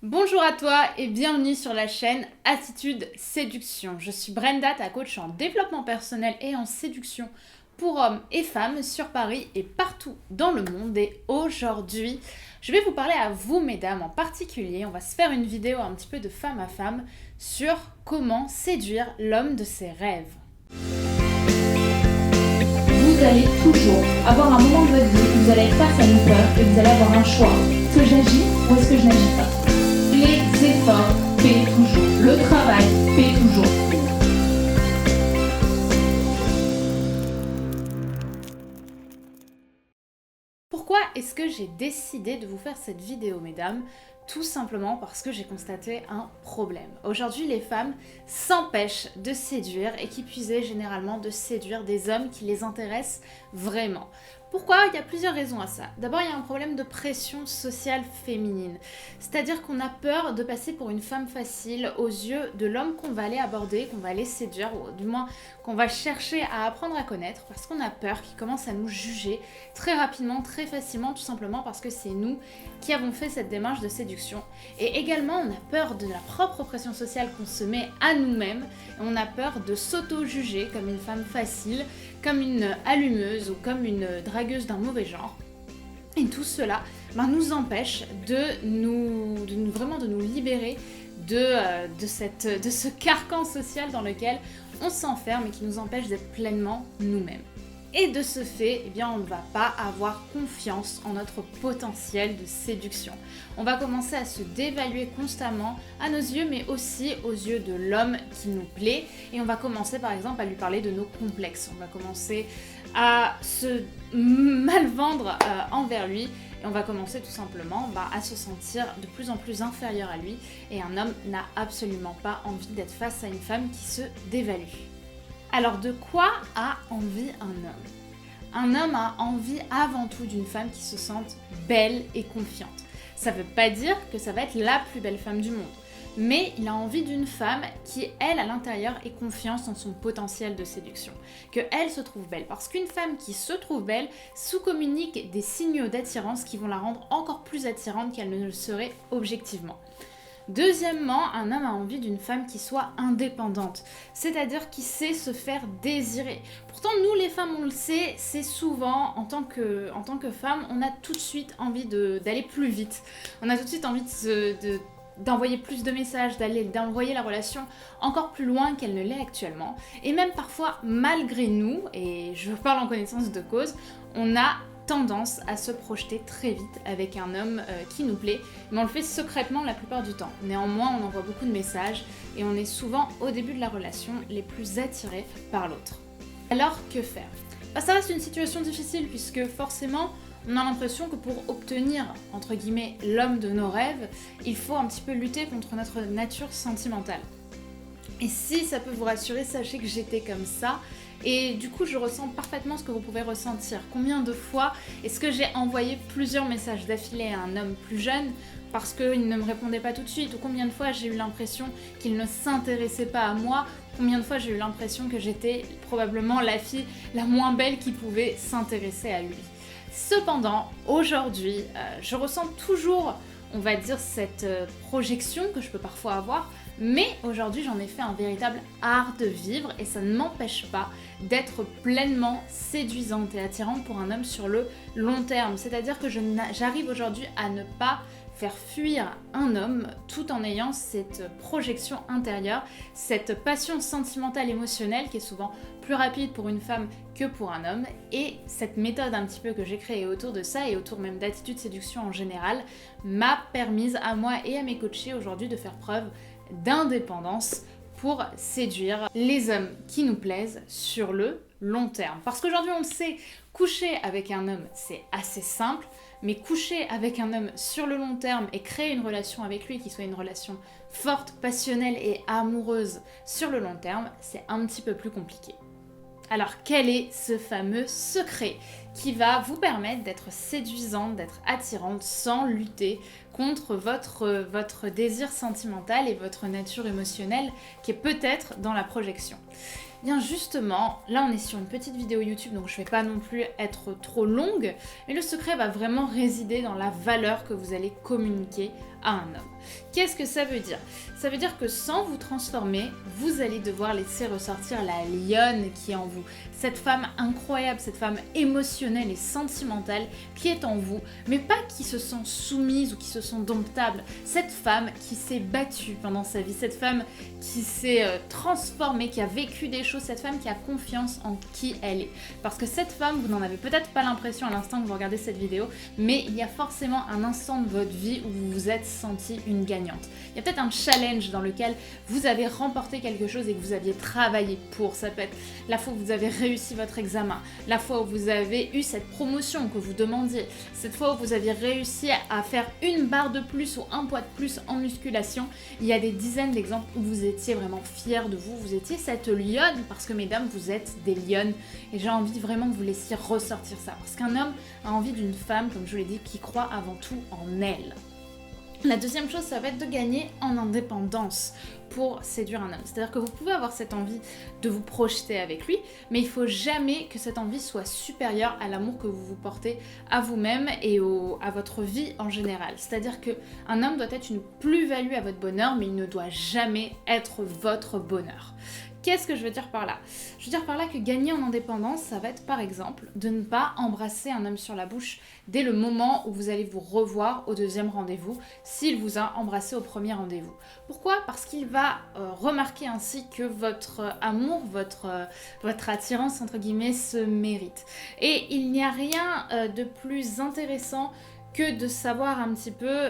Bonjour à toi et bienvenue sur la chaîne Attitude Séduction. Je suis Brenda, ta coach en développement personnel et en séduction pour hommes et femmes sur Paris et partout dans le monde. Et aujourd'hui, je vais vous parler à vous, mesdames, en particulier. On va se faire une vidéo un petit peu de femme à femme sur comment séduire l'homme de ses rêves. Vous allez toujours avoir un moment de votre vie où vous allez être face à une peur et vous allez avoir un choix. Est-ce que j'agis ou est-ce que je n'agis pas? Les efforts paient toujours. Le travail paie toujours. Pourquoi est-ce que j'ai décidé de vous faire cette vidéo, mesdames? Tout simplement parce que j'ai constaté un problème. Aujourd'hui, les femmes s'empêchent de séduire et qui plus est généralement de séduire des hommes qui les intéressent vraiment. Pourquoi? Il y a plusieurs raisons à ça. D'abord, il y a un problème de pression sociale féminine. C'est-à-dire qu'on a peur de passer pour une femme facile aux yeux de l'homme qu'on va aller aborder, qu'on va aller séduire, ou du moins qu'on va chercher à apprendre à connaître, parce qu'on a peur qu'il commence à nous juger très rapidement, très facilement, tout simplement parce que c'est nous qui avons fait cette démarche de séduction. Et également, on a peur de la propre pression sociale qu'on se met à nous-mêmes, et on a peur de s'auto-juger comme une femme facile, comme une allumeuse ou comme une dragueuse d'un mauvais genre. Et tout cela nous empêche vraiment de nous libérer de ce carcan social dans lequel on s'enferme et qui nous empêche d'être pleinement nous-mêmes. Et de ce fait, on ne va pas avoir confiance en notre potentiel de séduction. On va commencer à se dévaluer constamment à nos yeux, mais aussi aux yeux de l'homme qui nous plaît. Et on va commencer par exemple à lui parler de nos complexes. On va commencer à se mal vendre envers lui. Et on va commencer tout simplement à se sentir de plus en plus inférieur à lui. Et un homme n'a absolument pas envie d'être face à une femme qui se dévalue. Alors de quoi a envie un homme? Un homme a envie avant tout d'une femme qui se sente belle et confiante. Ça ne veut pas dire que ça va être la plus belle femme du monde, mais il a envie d'une femme qui, elle, à l'intérieur, ait confiance en son potentiel de séduction, qu'elle se trouve belle. Parce qu'une femme qui se trouve belle sous-communique des signaux d'attirance qui vont la rendre encore plus attirante qu'elle ne le serait objectivement. Deuxièmement, un homme a envie d'une femme qui soit indépendante, c'est-à-dire qui sait se faire désirer. Pourtant, nous les femmes, on le sait, c'est souvent, en tant que femme, on a tout de suite envie d'aller plus vite. On a tout de suite envie d'envoyer plus de messages, d'envoyer la relation encore plus loin qu'elle ne l'est actuellement. Et même parfois, malgré nous, et je parle en connaissance de cause, on a tendance à se projeter très vite avec un homme qui nous plaît, mais on le fait secrètement la plupart du temps. Néanmoins, on envoie beaucoup de messages et on est souvent au début de la relation les plus attirés par l'autre. Alors que faire? Ça reste une situation difficile puisque forcément on a l'impression que pour obtenir entre guillemets l'homme de nos rêves, il faut un petit peu lutter contre notre nature sentimentale. Et si ça peut vous rassurer, sachez que j'étais comme ça. Et du coup, je ressens parfaitement ce que vous pouvez ressentir. Combien de fois est-ce que j'ai envoyé plusieurs messages d'affilée à un homme plus jeune parce qu'il ne me répondait pas tout de suite? Ou combien de fois j'ai eu l'impression qu'il ne s'intéressait pas à moi? Combien de fois j'ai eu l'impression que j'étais probablement la fille la moins belle qui pouvait s'intéresser à lui? Cependant, aujourd'hui, je ressens toujours, on va dire, cette projection que je peux parfois avoir. Mais aujourd'hui, j'en ai fait un véritable art de vivre et ça ne m'empêche pas d'être pleinement séduisante et attirante pour un homme sur le long terme. C'est-à-dire que j'arrive aujourd'hui à ne pas faire fuir un homme tout en ayant cette projection intérieure, cette passion sentimentale émotionnelle qui est souvent plus rapide pour une femme que pour un homme, et cette méthode un petit peu que j'ai créée autour de ça et autour même d'attitude séduction en général m'a permise à moi et à mes coachés aujourd'hui de faire preuve d'indépendance pour séduire les hommes qui nous plaisent sur le long terme. Parce qu'aujourd'hui, on le sait, coucher avec un homme, c'est assez simple, mais coucher avec un homme sur le long terme et créer une relation avec lui qui soit une relation forte, passionnelle et amoureuse sur le long terme, c'est un petit peu plus compliqué. Alors, quel est ce fameux secret qui va vous permettre d'être séduisante, d'être attirante sans lutter contre votre désir sentimental et votre nature émotionnelle qui est peut-être dans la projection. Bien justement, là on est sur une petite vidéo YouTube, donc je ne vais pas non plus être trop longue, mais le secret va vraiment résider dans la valeur que vous allez communiquer à un homme. Qu'est-ce que ça veut dire? Ça veut dire que sans vous transformer, vous allez devoir laisser ressortir la lionne qui est en vous. Cette femme incroyable, cette femme émotionnelle et sentimentale qui est en vous, mais pas qui se sent soumise ou qui se sent domptable. Cette femme qui s'est battue pendant sa vie, cette femme qui s'est transformée, qui a vécu des choses, cette femme qui a confiance en qui elle est. Parce que cette femme, vous n'en avez peut-être pas l'impression à l'instant que vous regardez cette vidéo, mais il y a forcément un instant de votre vie où vous vous êtes sentie une gagnante. Il y a peut-être un challenge dans lequel vous avez remporté quelque chose et que vous aviez travaillé pour. Ça peut être la fois où vous avez réussi votre examen, la fois où vous avez eu cette promotion que vous demandiez, cette fois où vous avez réussi à faire une barre de plus ou un poids de plus en musculation. Il y a des dizaines d'exemples où vous étiez vraiment fiers de vous, vous étiez cette lionne, parce que mesdames, vous êtes des lionnes et j'ai envie vraiment que vous laissiez ressortir ça. Parce qu'un homme a envie d'une femme, comme je vous l'ai dit, qui croit avant tout en elle. La deuxième chose, ça va être de gagner en indépendance pour séduire un homme. C'est-à-dire que vous pouvez avoir cette envie de vous projeter avec lui, mais il ne faut jamais que cette envie soit supérieure à l'amour que vous vous portez à vous-même et à votre vie en général. C'est-à-dire qu'un homme doit être une plus-value à votre bonheur, mais il ne doit jamais être votre bonheur. Qu'est-ce que je veux dire par là? Je veux dire par là que gagner en indépendance, ça va être par exemple de ne pas embrasser un homme sur la bouche dès le moment où vous allez vous revoir au deuxième rendez-vous, s'il vous a embrassé au premier rendez-vous. Pourquoi? Parce qu'il va remarquer ainsi que votre amour, votre attirance entre guillemets se mérite. Et il n'y a rien de plus intéressant que de savoir un petit peu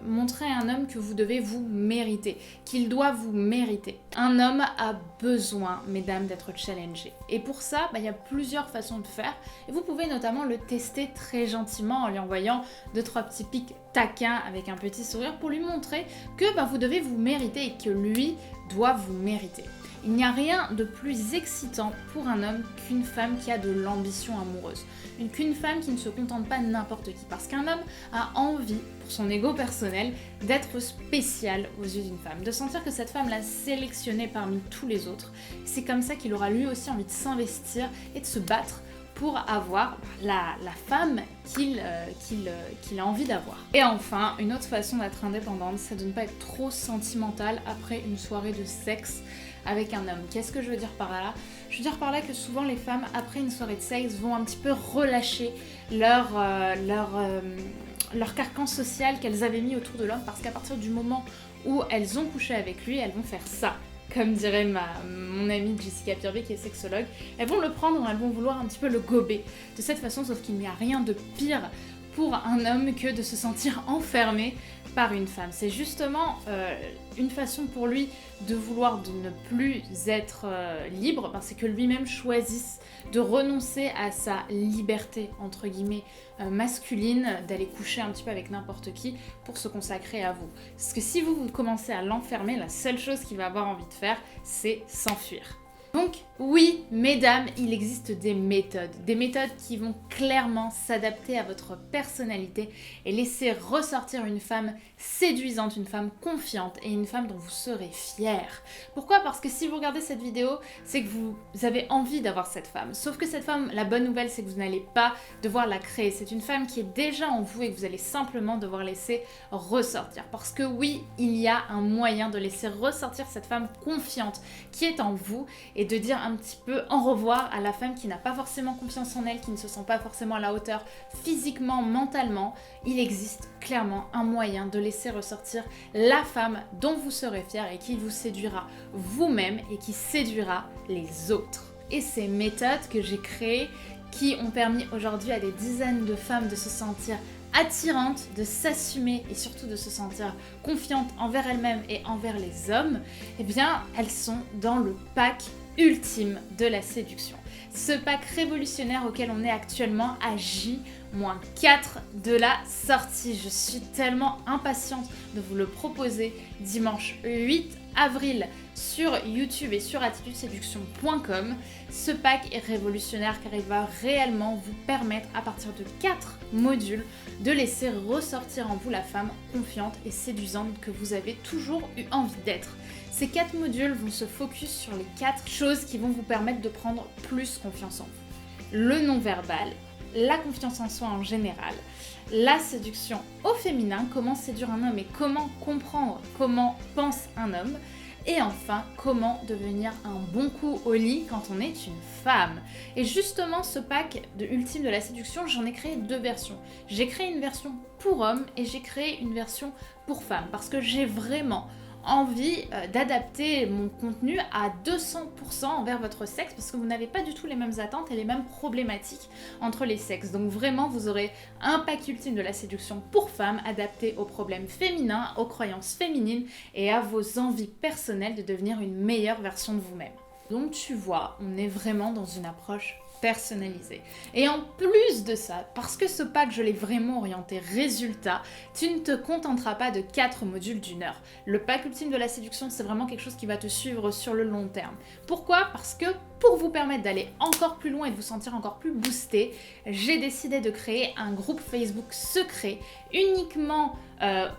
montrer à un homme que vous devez vous mériter, qu'il doit vous mériter. Un homme a besoin, mesdames, d'être challengé. Et pour ça, il y a plusieurs façons de faire. Et vous pouvez notamment le tester très gentiment en lui envoyant 2-3 petits pics taquins avec un petit sourire pour lui montrer que vous devez vous mériter et que lui doit vous mériter. Il n'y a rien de plus excitant pour un homme qu'une femme qui a de l'ambition amoureuse. Qu'une femme qui ne se contente pas de n'importe qui. Parce qu'un homme a envie, pour son ego personnel, d'être spécial aux yeux d'une femme. De sentir que cette femme l'a sélectionné parmi tous les autres. C'est comme ça qu'il aura lui aussi envie de s'investir et de se battre pour avoir la femme qu'il a envie d'avoir. Et enfin, une autre façon d'être indépendante, c'est de ne pas être trop sentimentale après une soirée de sexe avec un homme. Qu'est-ce que je veux dire par là? Je veux dire par là que souvent les femmes, après une soirée de sexe, vont un petit peu relâcher leur carcan social qu'elles avaient mis autour de l'homme, parce qu'à partir du moment où elles ont couché avec lui, elles vont faire ça. Comme dirait mon amie Jessica Pirby qui est sexologue, elles vont le prendre, elles vont vouloir un petit peu le gober de cette façon, sauf qu'il n'y a rien de pire pour un homme que de se sentir enfermé par une femme. C'est justement une façon pour lui de vouloir de ne plus être libre, c'est que lui-même choisisse de renoncer à sa liberté, entre guillemets, masculine, d'aller coucher un petit peu avec n'importe qui pour se consacrer à vous. Parce que si vous commencez à l'enfermer, la seule chose qu'il va avoir envie de faire, c'est s'enfuir. Donc oui, mesdames, il existe des méthodes qui vont clairement s'adapter à votre personnalité et laisser ressortir une femme séduisante, une femme confiante et une femme dont vous serez fière. Pourquoi? Parce que si vous regardez cette vidéo, c'est que vous avez envie d'avoir cette femme. Sauf que cette femme, la bonne nouvelle, c'est que vous n'allez pas devoir la créer. C'est une femme qui est déjà en vous et que vous allez simplement devoir laisser ressortir. Parce que oui, il y a un moyen de laisser ressortir cette femme confiante qui est en vous et de dire un petit peu au revoir à la femme qui n'a pas forcément confiance en elle, qui ne se sent pas forcément à la hauteur physiquement, mentalement. Il existe clairement un moyen de laisser ressortir la femme dont vous serez fier et qui vous séduira vous-même et qui séduira les autres. Et ces méthodes que j'ai créées qui ont permis aujourd'hui à des dizaines de femmes de se sentir attirantes, de s'assumer et surtout de se sentir confiantes envers elles-mêmes et envers les hommes, eh bien elles sont dans le pack ultime de la séduction. Ce pack révolutionnaire auquel on est actuellement à J-4 de la sortie. Je suis tellement impatiente de vous le proposer dimanche 8 avril sur YouTube et sur attitudeséduction.com. Ce pack est révolutionnaire car il va réellement vous permettre à partir de 4 modules de laisser ressortir en vous la femme confiante et séduisante que vous avez toujours eu envie d'être. Ces 4 modules vont se focus sur les 4 choses qui vont vous permettre de prendre plus confiance en vous. Le non-verbal, la confiance en soi en général, la séduction au féminin, comment séduire un homme et comment comprendre comment pense un homme, et enfin comment devenir un bon coup au lit quand on est une femme. Et justement ce pack de ultime de la séduction, j'en ai créé 2 versions. J'ai créé une version pour hommes et j'ai créé une version pour femmes parce que j'ai vraiment envie d'adapter mon contenu à 200% envers votre sexe parce que vous n'avez pas du tout les mêmes attentes et les mêmes problématiques entre les sexes. Donc vraiment, vous aurez un pack ultime de la séduction pour femmes adapté aux problèmes féminins, aux croyances féminines et à vos envies personnelles de devenir une meilleure version de vous-même. Donc tu vois, on est vraiment dans une approche personnalisée. Et en plus de ça, parce que ce pack, je l'ai vraiment orienté résultat, tu ne te contenteras pas de 4 modules d'1 heure. Le pack ultime de la séduction, c'est vraiment quelque chose qui va te suivre sur le long terme. Pourquoi ? Parce que pour vous permettre d'aller encore plus loin et de vous sentir encore plus boosté, j'ai décidé de créer un groupe Facebook secret uniquement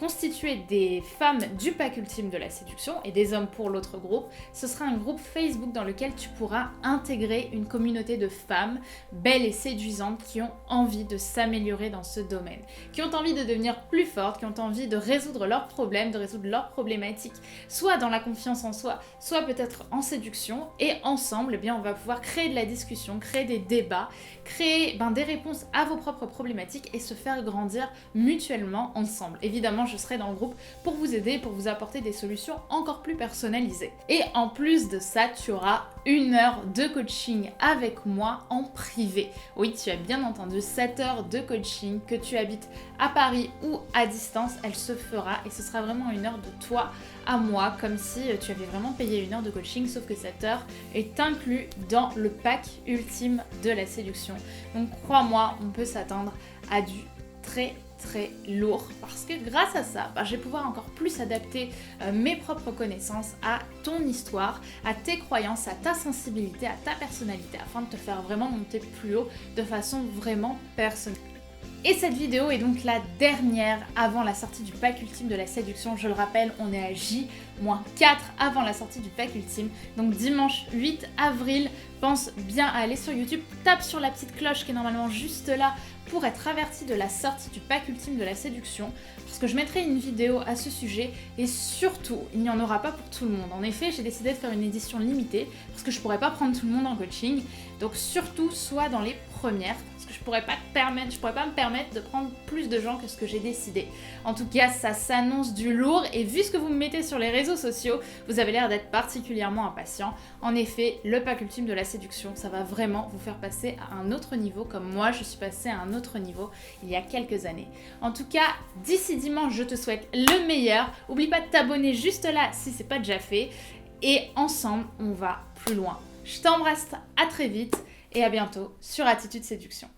constitué des femmes du pack ultime de la séduction et des hommes pour l'autre groupe. Ce sera un groupe Facebook dans lequel tu pourras intégrer une communauté de femmes belles et séduisantes qui ont envie de s'améliorer dans ce domaine, qui ont envie de devenir plus fortes, qui ont envie de résoudre leurs problèmes, de résoudre leurs problématiques, soit dans la confiance en soi, soit peut-être en séduction. Et ensemble, eh bien, on va pouvoir créer de la discussion, créer des débats, créer des réponses à vos propres problématiques et se faire grandir mutuellement ensemble. Évidemment, je serai dans le groupe pour vous aider, pour vous apporter des solutions encore plus personnalisées. Et en plus de ça, tu auras 1 heure de coaching avec moi en privé. Oui, tu as bien entendu, 7 heures de coaching, que tu habites à Paris ou à distance, elle se fera et ce sera vraiment 1 heure de toi à moi, comme si tu avais vraiment payé 1 heure de coaching, sauf que cette heure est inclus dans le pack ultime de la séduction. Donc crois-moi, on peut s'attendre à du très lourd parce que grâce à ça, je vais pouvoir encore plus adapter mes propres connaissances à ton histoire, à tes croyances, à ta sensibilité, à ta personnalité afin de te faire vraiment monter plus haut de façon vraiment personnelle. Et cette vidéo est donc la dernière avant la sortie du pack ultime de la séduction. Je le rappelle, on est à J-4 avant la sortie du pack ultime. Donc dimanche 8 avril, pense bien à aller sur YouTube, tape sur la petite cloche qui est normalement juste là pour être averti de la sortie du pack ultime de la séduction. Parce que je mettrai une vidéo à ce sujet et surtout, il n'y en aura pas pour tout le monde. En effet, j'ai décidé de faire une édition limitée parce que je pourrais pas prendre tout le monde en coaching. Donc surtout, sois dans les premières. Parce que je pourrais pas me permettre de prendre plus de gens que ce que j'ai décidé. En tout cas, ça s'annonce du lourd et vu ce que vous me mettez sur les réseaux sociaux, vous avez l'air d'être particulièrement impatient. En effet, le pack ultime de la séduction, ça va vraiment vous faire passer à un autre niveau comme moi, je suis passée à un autre niveau il y a quelques années. En tout cas, d'ici dimanche, je te souhaite le meilleur. N'oublie pas de t'abonner juste là si c'est pas déjà fait. Et ensemble, on va plus loin. Je t'embrasse, à très vite et à bientôt sur Attitude Séduction.